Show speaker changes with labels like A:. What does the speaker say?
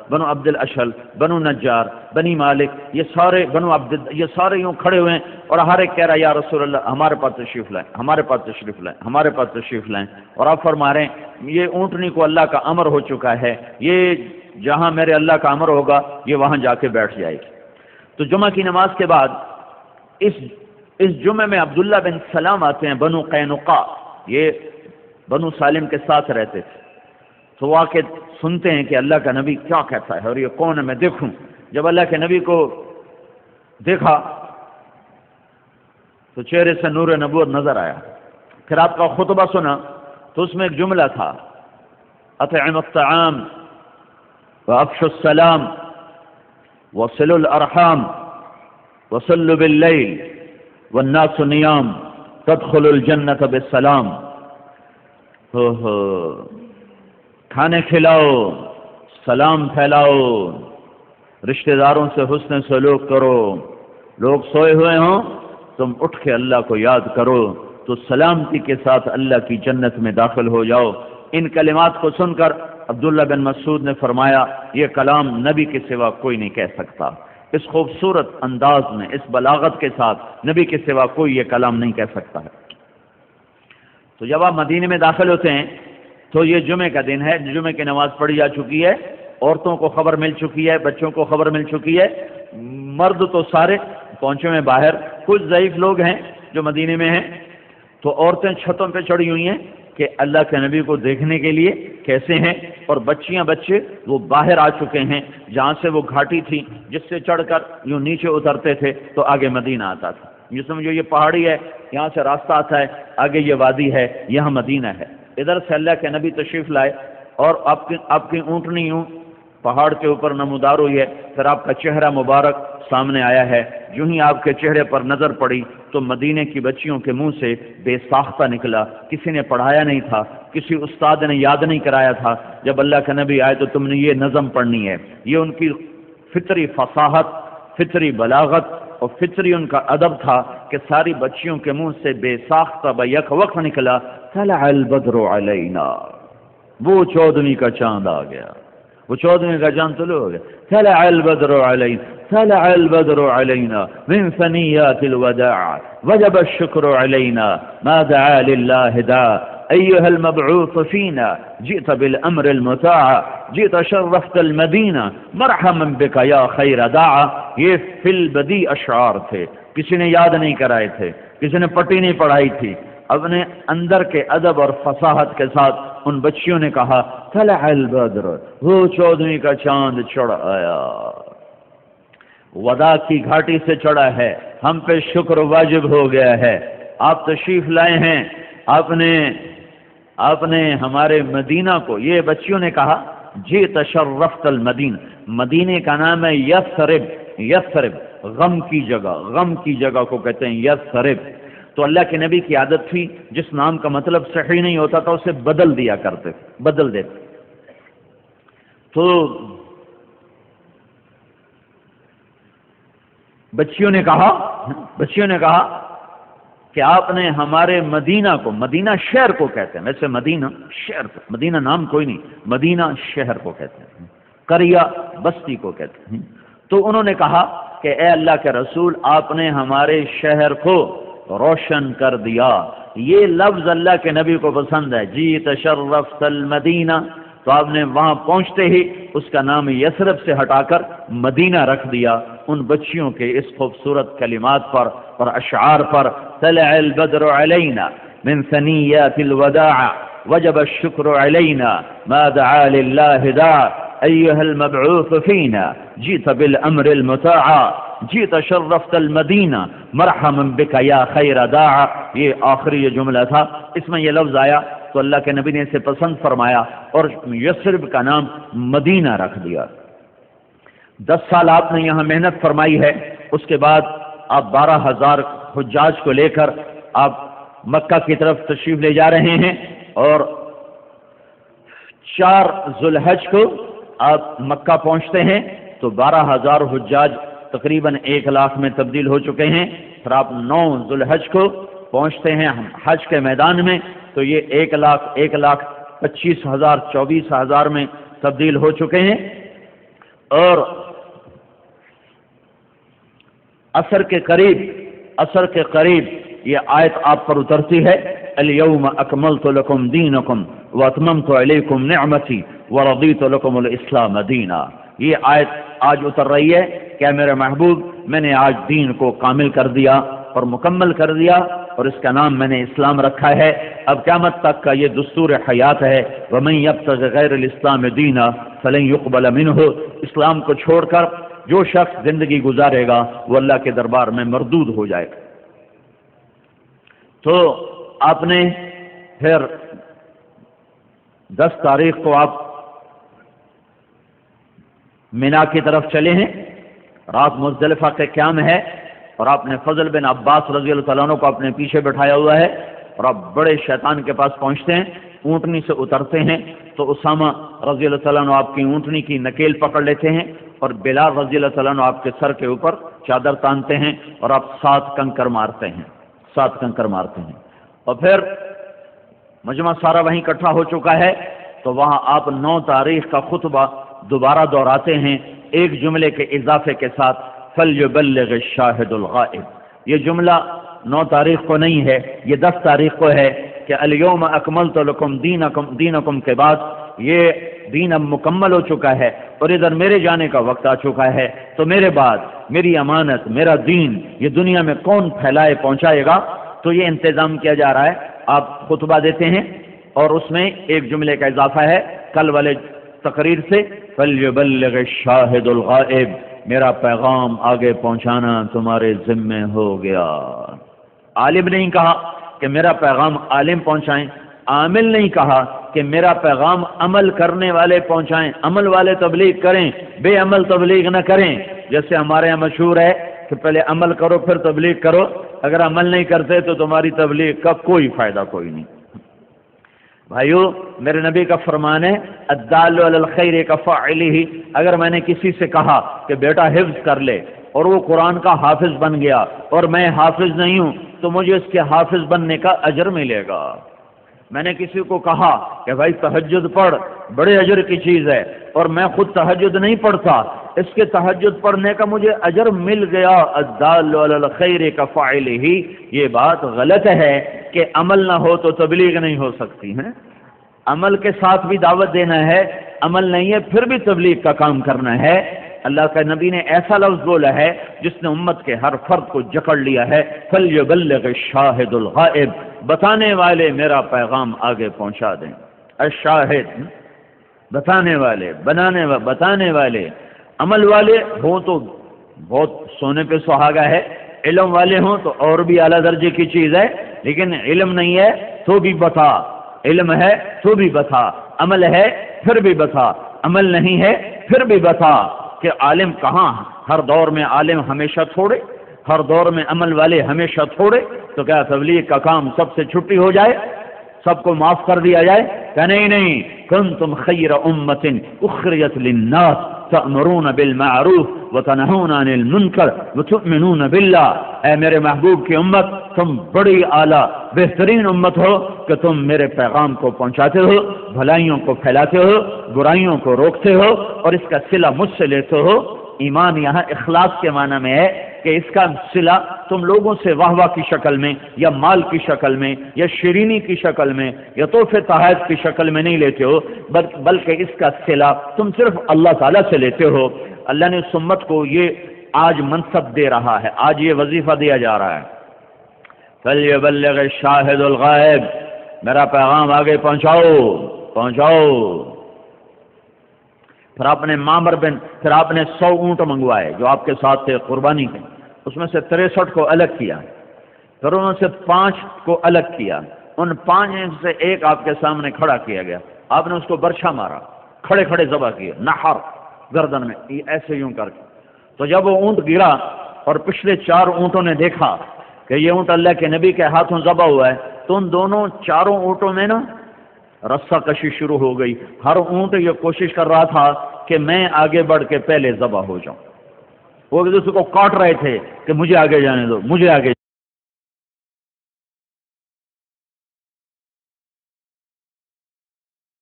A: بنو عبد الاشہل، بنو نجار، بنی مالک، یہ سارے بنو عبد، یہ سارے یوں کھڑے ہوئے ہیں اور ہر ایک کہہ رہا ہے یا رسول اللہ ہمارے پاس تشریف لائیں، ہمارے پاس تشریف لائیں، ہمارے پاس تشریف لائیں۔ اور آپ فرما رہے ہیں یہ اونٹنی کو اللہ کا امر ہو چکا ہے، یہ جہاں میرے اللہ کا امر ہوگا یہ وہاں جا کے بیٹھ جائے گی۔ تو جمعہ کی نماز کے بعد اس جمعے میں عبداللہ بن سلام آتے ہیں، بنو قینقاع، یہ بنو سالم کے ساتھ رہتے تھے، تو وہ آ کے سنتے ہیں کہ اللہ کا نبی کیا کہتا ہے اور یہ کون ہے میں دیکھوں۔ جب اللہ کے نبی کو دیکھا تو چہرے سے نور نبوت نظر آیا، پھر آپ کا خطبہ سنا تو اس میں ایک جملہ تھا اطعموا الطعام وافشوا السلام وصلوا الارحام وصلوا باللیل والناس نیام تدخلوا الجنة بالسلام۔ کھانے کھلاؤ، سلام پھیلاؤ، رشتہ داروں سے حسن سلوک کرو، لوگ سوئے ہوئے ہوں تم اٹھ کے اللہ کو یاد کرو تو سلامتی کے ساتھ اللہ کی جنت میں داخل ہو جاؤ۔ ان کلمات کو سن کر عبداللہ بن مسعود نے فرمایا یہ کلام نبی کے سوا کوئی نہیں کہہ سکتا، اس خوبصورت انداز میں، اس بلاغت کے ساتھ نبی کے سوا کوئی یہ کلام نہیں کہہ سکتا ہے۔ تو جب آپ مدینے میں داخل ہوتے ہیں تو یہ جمعے کا دن ہے، جمعے کی نماز پڑھی جا چکی ہے، عورتوں کو خبر مل چکی ہے، بچوں کو خبر مل چکی ہے، مرد تو سارے پہنچے میں باہر، کچھ ضعیف لوگ ہیں جو مدینے میں ہیں، تو عورتیں چھتوں پہ چڑھی ہوئی ہیں کہ اللہ کے نبی کو دیکھنے کے لیے کیسے ہیں، اور بچیاں بچے وہ باہر آ چکے ہیں جہاں سے وہ گھاٹی تھی جس سے چڑھ کر یوں نیچے اترتے تھے تو آگے مدینہ آتا تھا۔ یہ سمجھو یہ پہاڑی ہے، یہاں سے راستہ آتا ہے، آگے یہ وادی ہے، یہاں مدینہ ہے۔ ادھر سے اللہ کے نبی تشریف لائے اور آپ کی اونٹنی یوں پہاڑ کے اوپر نمودار ہوئی ہے، پھر آپ کا چہرہ مبارک سامنے آیا ہے۔ جو ہی آپ کے چہرے پر نظر پڑی تو مدینے کی بچیوں کے منہ سے بے ساختہ نکلا، کسی نے پڑھایا نہیں تھا، کسی استاد نے یاد نہیں کرایا تھا، جب اللہ کے نبی آئے تو تم نے یہ نظم پڑھنی ہے۔ یہ ان کی فطری فصاحت، فطری بلاغت اور فطری ان کا ادب تھا کہ ساری بچیوں کے منہ سے بے ساختہ بیک وقت نکلا طلع البدر علینا، وہ 14ویں کا چاند آ گیا، وہ 14ویں کا چاند طلوع ہو گیا۔ طلع البدر علینا، طلع البدر علینا من ثنیات الوداع وجب الشکر علینا ما دعا للہ داع أيها المبعوث فينا جئت بالأمر المطاع جئت شرفت المدینہ مرحبا بك یا خیر داع۔ یہ فی البدی اشعار تھے، کسی نے یاد نہیں کرائے تھے، کسی نے پٹی نہیں پڑھائی تھی، اپنے اندر کے ادب اور فصاحت کے ساتھ ان بچیوں نے کہا طلع البدر، وہ 14ویں کا چاند چڑھ آیا، ودا کی گھاٹی سے چڑھا ہے، ہم پہ شکر واجب ہو گیا ہے، آپ تشریف لائے ہیں، آپ نے ہمارے مدینہ کو، یہ بچیوں نے کہا جی تشرفت المدینہ، مدینے کا نام ہے یثرب، یثرب غم کی جگہ، غم کی جگہ کو کہتے ہیں یثرب۔ تو اللہ کے نبی کی عادت تھی جس نام کا مطلب صحیح نہیں ہوتا تھا اسے بدل دیا کرتے، بدل دیتے۔ تو بچیوں نے کہا کہ آپ نے ہمارے مدینہ کو، مدینہ شہر کو کہتے ہیں، ویسے مدینہ شہر کو، مدینہ نام کوئی نہیں، مدینہ شہر کو کہتے ہیں، قریہ بستی کو کہتے ہیں۔ تو انہوں نے کہا کہ اے اللہ کے رسول آپ نے ہمارے شہر کو روشن کر دیا۔ یہ لفظ اللہ کے نبی کو پسند ہے، جی تشرفت المدینہ، تو آپ نے وہاں پہنچتے ہی اس کا نام یثرب سے ہٹا کر مدینہ رکھ دیا ان بچیوں کے اس خوبصورت کلمات پر اور اشعار پر۔ طلع البدر علینا من ثنیات الوداع وجب الشکر علینا ما دعا للہ داع ایها المبعوث فینا جئت بالامر المطاع جئت شرفت المدینہ مرحبا بک یا خیر داع۔ یہ آخری یہ جملہ تھا، اس میں یہ لفظ آیا تو اللہ کے نبی نے اسے پسند فرمایا اور یثرب کا نام مدینہ رکھ دیا۔ 10 سال آپ نے یہاں محنت فرمائی ہے، اس کے بعد آپ 12,000 حجاج کو لے کر آپ مکہ کی طرف تشریف لے جا رہے ہیں، اور 4 ذو الحج کو آپ مکہ پہنچتے ہیں تو 12,000 حجاج تقریباً 1 لاکھ میں تبدیل ہو چکے ہیں۔ پھر آپ 9 ذو الحج کو پہنچتے ہیں حج کے میدان میں تو یہ 1,25,000 24,000 میں تبدیل ہو چکے ہیں۔ اور عصر کے قریب یہ آیت آپ پر اترتی ہے، الیوم اکملت لکم دینکم واتممت علیکم نعمتی ورضیت لکم الاسلام دینا۔ یہ آیت آج اتر رہی ہے کہ میرے محبوب میں نے آج دین کو کامل کر دیا اور مکمل کر دیا، اور اس کا نام میں نے اسلام رکھا ہے۔ اب قیامت تک کا یہ دستور حیات ہے، وَمَن يَبْتَغِ غَيْرَ الْإِسْلَامِ دِينًا فَلَن يُقْبَلَ مِنْهُ۔ اسلام کو چھوڑ کر جو شخص زندگی گزارے گا وہ اللہ کے دربار میں مردود ہو جائے گا۔ تو آپ نے پھر 10 تاریخ کو آپ مینا کی طرف چلے ہیں، رات مزدلفہ کے قیام ہے، اور آپ نے فضل بن عباس رضی اللہ تعالیٰ عنہ کو اپنے پیچھے بٹھایا ہوا ہے، اور آپ بڑے شیطان کے پاس پہنچتے ہیں، اونٹنی سے اترتے ہیں تو اسامہ رضی اللہ تعالیٰ عنہ آپ کی اونٹنی کی نکیل پکڑ لیتے ہیں، اور بلال رضی اللہ تعالیٰ عنہ آپ کے سر کے اوپر چادر تانتے ہیں، اور آپ 7 کنکر مارتے ہیں، اور پھر مجمع سارا وہیں اکٹھا ہو چکا ہے، تو وہاں آپ 9 تاریخ کا خطبہ دوبارہ دہراتے ہیں ایک جملے کے اضافے کے ساتھ، فَلْيُبَلِّغِ الشَّاهِدُ الْغَائِبُ۔ یہ جملہ 9 تاریخ کو نہیں ہے، یہ 10 تاریخ کو ہے کہ الیوم اکملت لکم دینکم کے بعد یہ دین اب مکمل ہو چکا ہے اور ادھر میرے جانے کا وقت آ چکا ہے، تو میرے بعد میری امانت، میرا دین یہ دنیا میں کون پھیلائے پہنچائے گا؟ تو یہ انتظام کیا جا رہا ہے۔ آپ خطبہ دیتے ہیں اور اس میں ایک جملے کا اضافہ ہے کل والے تقریر سے، فَلْيُبَلِّغِ الشَّاهِدُ الْغَائِبُ، میرا پیغام آگے پہنچانا تمہارے ذمے ہو گیا۔ عالم نہیں کہا کہ میرا پیغام عالم پہنچائیں، عامل نہیں کہا کہ میرا پیغام عمل کرنے والے پہنچائیں، عمل والے تبلیغ کریں، بے عمل تبلیغ نہ کریں، جیسے ہمارے یہاں مشہور ہے کہ پہلے عمل کرو پھر تبلیغ کرو، اگر عمل نہیں کرتے تو تمہاری تبلیغ کا کوئی فائدہ کوئی نہیں۔ بھائیو، میرے نبی کا فرمان ہے الدال علی الخیر کفاعلہ، اگر میں نے کسی سے کہا کہ بیٹا حفظ کر لے اور وہ قرآن کا حافظ بن گیا اور میں حافظ نہیں ہوں تو مجھے اس کے حافظ بننے کا اجر ملے گا۔ میں نے کسی کو کہا کہ بھائی تہجد پڑھ، بڑے اجر کی چیز ہے، اور میں خود تہجد نہیں پڑھتا، اس کے تہجد پڑھنے کا مجھے اجر مل گیا، الدال علی الخیر کفاعلہ۔ یہ بات غلط ہے کہ عمل نہ ہو تو تبلیغ نہیں ہو سکتی ہے، عمل کے ساتھ بھی دعوت دینا ہے، عمل نہیں ہے پھر بھی تبلیغ کا کام کرنا ہے۔ اللہ کا نبی نے ایسا لفظ بولا ہے جس نے امت کے ہر فرد کو جکڑ لیا ہے، فَلْيُبَلِّغِ الشَّاهِدُ الْغَائِبُ، بتانے والے میرا پیغام آگے پہنچا دیں۔ الشاہد، بتانے والے، بتانے والے، عمل والے ہوں تو بہت سونے پہ سہاگا ہے، علم والے ہوں تو اور بھی اعلیٰ درجے کی چیز ہے، لیکن علم نہیں ہے تو بھی بتا، علم ہے تو بھی بتا، عمل ہے پھر بھی بتا، عمل نہیں ہے پھر بھی بتا کہ عالم کہاں، ہر دور میں عالم ہمیشہ تھوڑے، ہر دور میں عمل والے ہمیشہ تھوڑے، تو کیا تبلیغ کا کام سب سے چھٹی ہو جائے، سب کو معاف کر دیا جائے؟ کہ نہیں، کنتم خیر امت اخرجت للناس تأمرون بالمعروف وتنہون عن المنکر وتؤمنون باللہ۔ اے میرے محبوب کی امت، تم بڑی اعلیٰ بہترین امت ہو کہ تم میرے پیغام کو پہنچاتے ہو، بھلائیوں کو پھیلاتے ہو، برائیوں کو روکتے ہو، اور اس کا صلہ مجھ سے لیتے ہو۔ ایمان یہاں اخلاص کے معنی میں ہے کہ اس کا صلہ تم لوگوں سے واہ واہ کی شکل میں یا مال کی شکل میں یا شیرینی کی شکل میں یا تحفے تحائف کی شکل میں نہیں لیتے ہو، بلکہ اس کا صلہ تم صرف اللہ تعالیٰ سے لیتے ہو۔ اللہ نے اس امت کو یہ آج منصب دے رہا ہے، آج یہ وظیفہ دیا جا رہا ہے، فَلْيُبَلِّغِ الشَّاهِدُ الْغَائِبُ، میرا پیغام آگے پہنچاؤ۔ پھر آپ نے پھر آپ نے 100 اونٹ منگوائے جو آپ کے ساتھ تھے قربانی کے، اس میں سے 63 کو الگ کیا، پھر انہوں سے 5 کو الگ کیا، ان 5 میں سے ایک آپ کے سامنے کھڑا کیا گیا، آپ نے اس کو برچھا مارا، کھڑے ذبح کیے، نحر گردن میں ایسے یوں کر کے۔ تو جب وہ اونٹ گرا اور پچھلے 4 اونٹوں نے دیکھا کہ یہ اونٹ اللہ کے نبی کے ہاتھوں ذبح ہوا ہے، تو ان دونوں 4 اونٹوں میں نا رسہ کشی شروع ہو گئی۔ ہر اونٹ یہ کوشش کر رہا تھا کہ میں آگے بڑھ کے پہلے ذبح ہو جاؤں، وہ ایک دوسرے کو کاٹ رہے تھے کہ مجھے آگے جانے دو، مجھے آگے